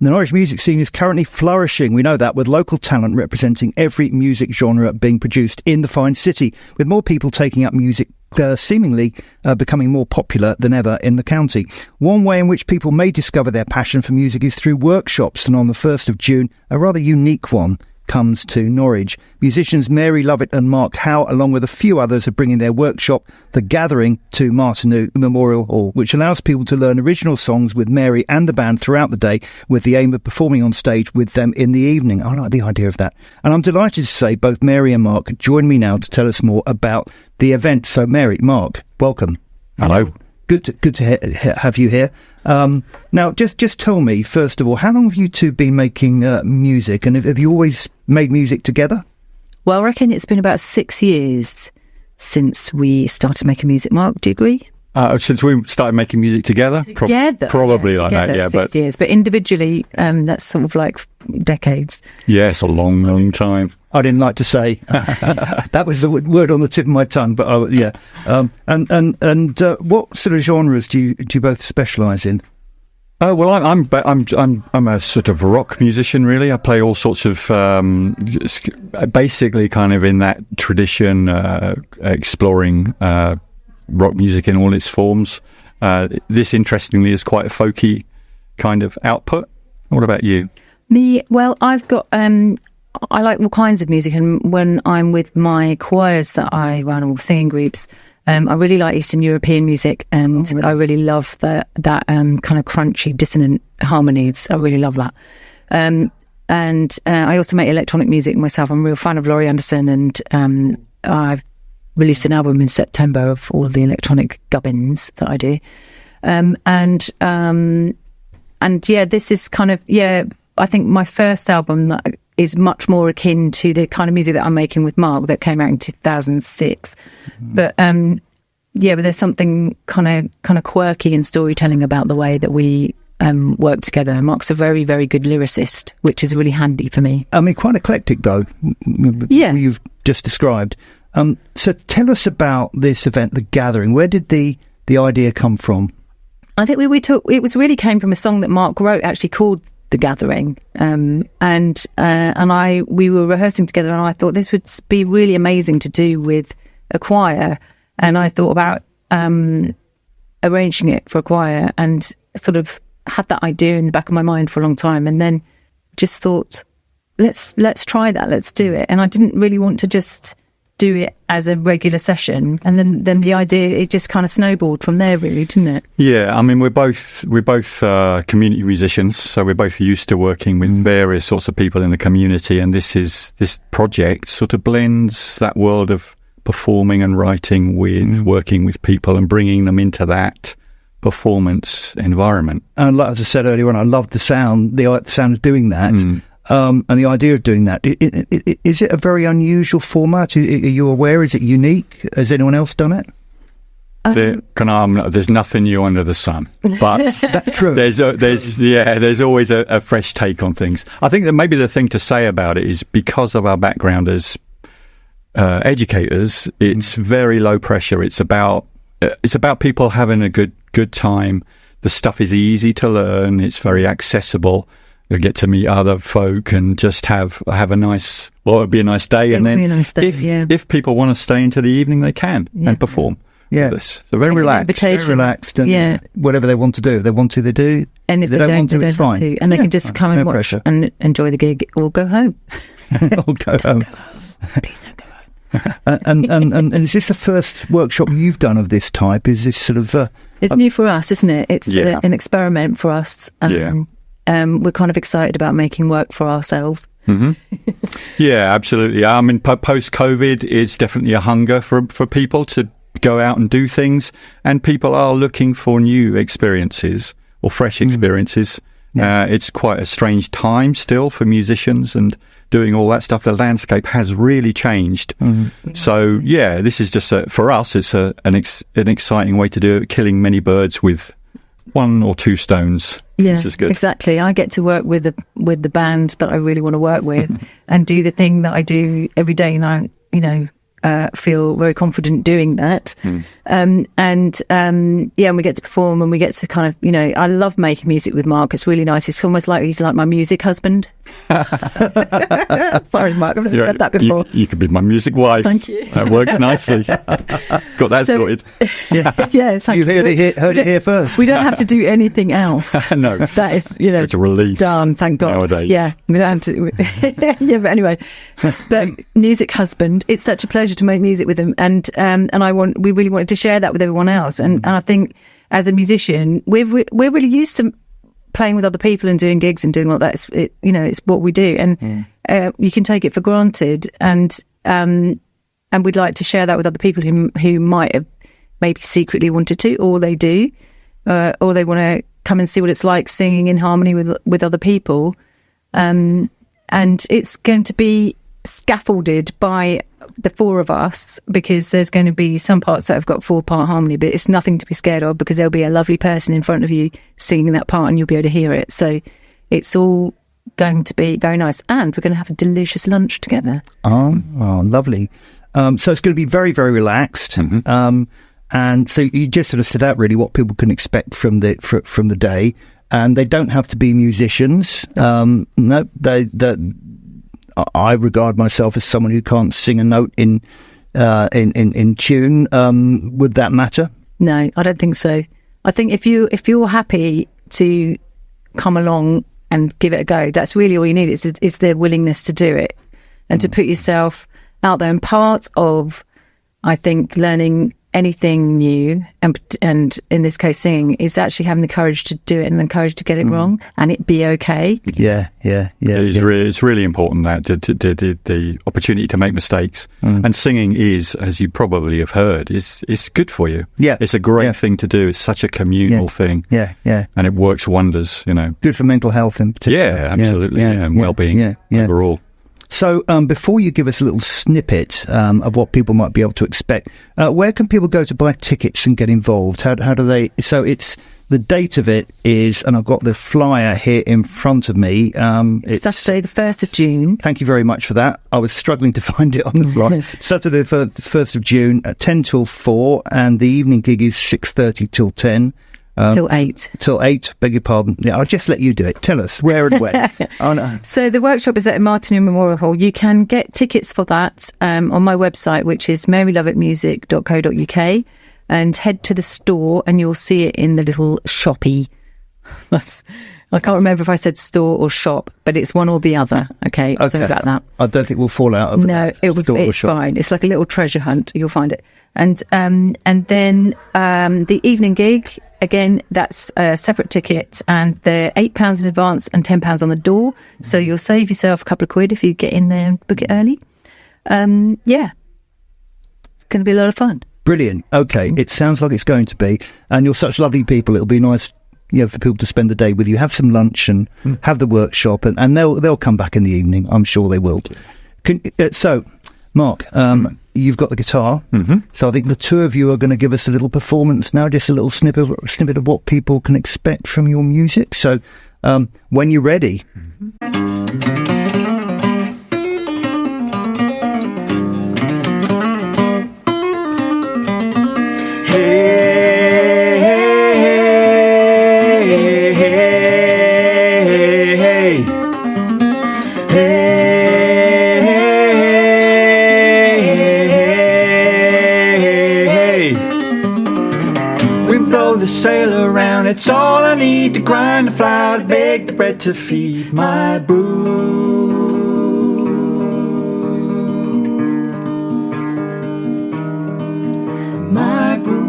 The Norwich music scene is currently flourishing. We know that, with local talent representing every music genre being produced in the fine city, with more people taking up music seemingly becoming more popular than ever in the county. One way in which people may discover their passion for music is through workshops, and on the 1st of June, a rather unique one comes to Norwich. Musicians Mary Lovett and Mark Howe, along with a few others, are bringing their workshop, The Gathering, to Martineau Memorial Hall, which allows people to learn original songs with Mary and the band throughout the day, with the aim of performing on stage with them in the evening. I like the idea of that. And I'm delighted to say both Mary and Mark join me now to tell us more about the event. So Mary, Mark, welcome. Hello. Good to have you here. Now, just tell me, first of all, how long have you two been making music, and have you always made music together? Well, I reckon it's been about 6 years since we started making music. Mark, do you agree? Since we started making music together? Probably like that, yeah. 6 years. But individually, that's sort of like decades. Yes, a long, long time. I didn't like to say that was the word on the tip of my tongue, but yeah. And what sort of genres do you both specialise in? Well, I'm a sort of rock musician, really. I play all sorts of basically kind of in that tradition, exploring rock music in all its forms. This, interestingly, is quite a folky kind of output. What about you? Me, well, I've got I like all kinds of music, and when I'm with my choirs that I run, or singing groups, I really like Eastern European music, and I really love that kind of crunchy, dissonant harmonies. I really love that. And I also make electronic music myself. I'm a real fan of Laurie Anderson, and I've released an album in September of all of the electronic gubbins that I do. And yeah, this is kind of, I think my first album that is much more akin to the kind of music that I'm making with Mark that came out in 2006. Mm-hmm. But but there's something kind of quirky and storytelling about the way that we work together. Mark's a very, very good lyricist, which is really handy for me. I mean, quite eclectic though. Yeah, you've just described. So tell us about this event, The Gathering. Where did the idea come from? I think it really came from a song that Mark wrote, actually, called The Gathering, and we were rehearsing together, and I thought this would be really amazing to do with a choir, and I thought about arranging it for a choir, and sort of had that idea in the back of my mind for a long time, and then just thought, let's try that, let's do it. And I didn't really want to just do it as a regular session, and then the idea, it just kind of snowballed from there, really, didn't it? Yeah, I mean, we're both community musicians, so we're both used to working with various sorts of people in the community, and this project sort of blends that world of performing and writing with working with people and bringing them into that performance environment. And like as I said earlier on, I love the sound of doing that. And the idea of doing that. Is it a very unusual format? Are you aware? Is it unique? Has anyone else done it? There's nothing new under the sun, but that's true. There's always a fresh take on things. I think that maybe the thing to say about it is, because of our background as educators, it's very low pressure. It's about people having a good time. The stuff is easy to learn. It's very accessible. You'll get to meet other folk and just have a nice, it'll be a nice day. And then if people want to stay into the evening, they can and perform. Yeah. So very relaxed. Very relaxed. And whatever they want to do. If they want to, they do. And if they don't want to, it's fine. To. And they can just come and watch pressure. And enjoy the gig, or go home. Or go home. Please don't go home. and is this the first workshop you've done of this type? Is this sort of... it's new for us, isn't it? It's an experiment for us. We're kind of excited about making work for ourselves. Mm-hmm. Yeah, absolutely. I mean, post-COVID, it's definitely a hunger for people to go out and do things, and people are looking for new experiences or fresh experiences. It's quite a strange time still for musicians and doing all that stuff. The landscape has really changed. So, this is just for us, it's an exciting way to do it, killing many birds with one or two stones. Yeah, this is good. Exactly. I get to work with the band that I really want to work with and do the thing that I do every day. And feel very confident doing that. And we get to perform, and we get to kind of, I love making music with Mark. It's really nice. It's almost like he's like my music husband. Sorry, Mark, I've never said that before. You could be my music wife. Thank you. That works nicely. Got that sorted. Yes, you heard it here first. We don't have to do anything else. No, that is, it's a relief. It's done, thank God. Nowadays, yeah, we don't have to. Yeah, but anyway, but music husband. It's such a pleasure to make music with him, and we really wanted to share that with everyone else. And I think as a musician, we're really used to playing with other people and doing gigs and doing all that. It's what we do, and you can take it for granted. And we'd like to share that with other people who might have maybe secretly wanted to, or they do, or they want to come and see what it's like singing in harmony with other people. And it's going to be scaffolded by the four of us, because there's going to be some parts that have got 4-part harmony, but it's nothing to be scared of, because there'll be a lovely person in front of you singing that part and you'll be able to hear it. So it's all going to be very nice, and we're going to have a delicious lunch together. Oh, lovely. So it's going to be very, very relaxed. And so you just sort of set out really what people can expect from the day, and they don't have to be musicians. I regard myself as someone who can't sing a note in tune. Would that matter? No, I don't think so. I think if you're happy to come along and give it a go, that's really all you need. Is the willingness to do it and to put yourself out there. And part of, I think, learning anything new, and in this case singing, is actually having the courage to do it and the courage to get it wrong and it be okay. It's really important that the opportunity to make mistakes, and singing is, as you probably have heard, is good for you. It's a great thing to do. It's such a communal thing, and it works wonders. Good for mental health in particular. Absolutely, and well-being overall. So before you give us a little snippet of what people might be able to expect, where can people go to buy tickets and get involved? How do they? So the date of it is, and I've got the flyer here in front of me. It's Saturday, the 1st of June. Thank you very much for that. I was struggling to find it on the flyer. Saturday, the 1st of June, 10 till 4, and the evening gig is 6:30 till 10. Till 8. Till 8, beg your pardon. Yeah, I'll just let you do it. Tell us where and when. Oh, no. So the workshop is at Martineau Memorial Hall. You can get tickets for that on my website, which is marylovettmusic.co.uk, and head to the store and you'll see it in the little shoppy. I can't remember if I said store or shop, but it's one or the other. Okay. Sorry about that. I don't think we'll fall out of it's fine. It's like a little treasure hunt. You'll find it. And then the evening gig, again, that's a separate ticket, and they're £8 in advance and £10 on the door. So you'll save yourself a couple of quid if you get in there and book it early. It's going to be a lot of fun. Brilliant. Okay, it sounds like it's going to be, and you're such lovely people. It'll be nice, for people to spend the day with you, have some lunch and have the workshop, and they'll come back in the evening. I'm sure they will. So, Mark, you've got the guitar, so I think the two of you are going to give us a little performance now, just a little snippet of what people can expect from your music. So, when you're ready. Sail around, it's all I need to grind the flour, to bake the bread, to feed my brood. My brood.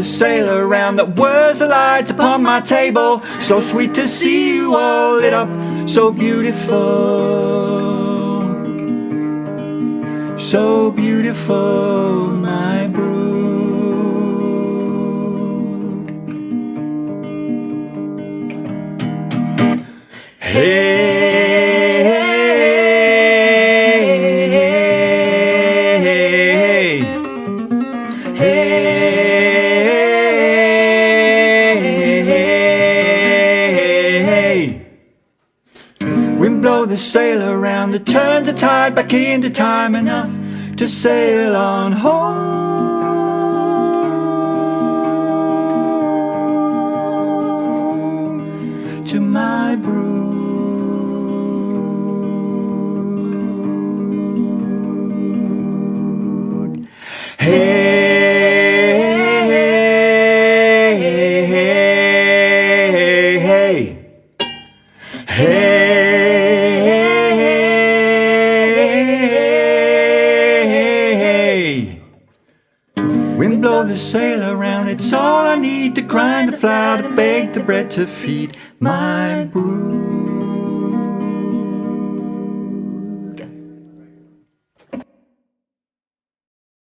Sail around, that was the lights upon my table. So sweet to see you all lit up, so beautiful, so beautiful, my brood. Hey, wind blow the sail around, it turns the tide back into time enough to sail on home to my brood. Wind blow the sail around, it's all I need to grind the flour, to bake the bread, to feed my brood.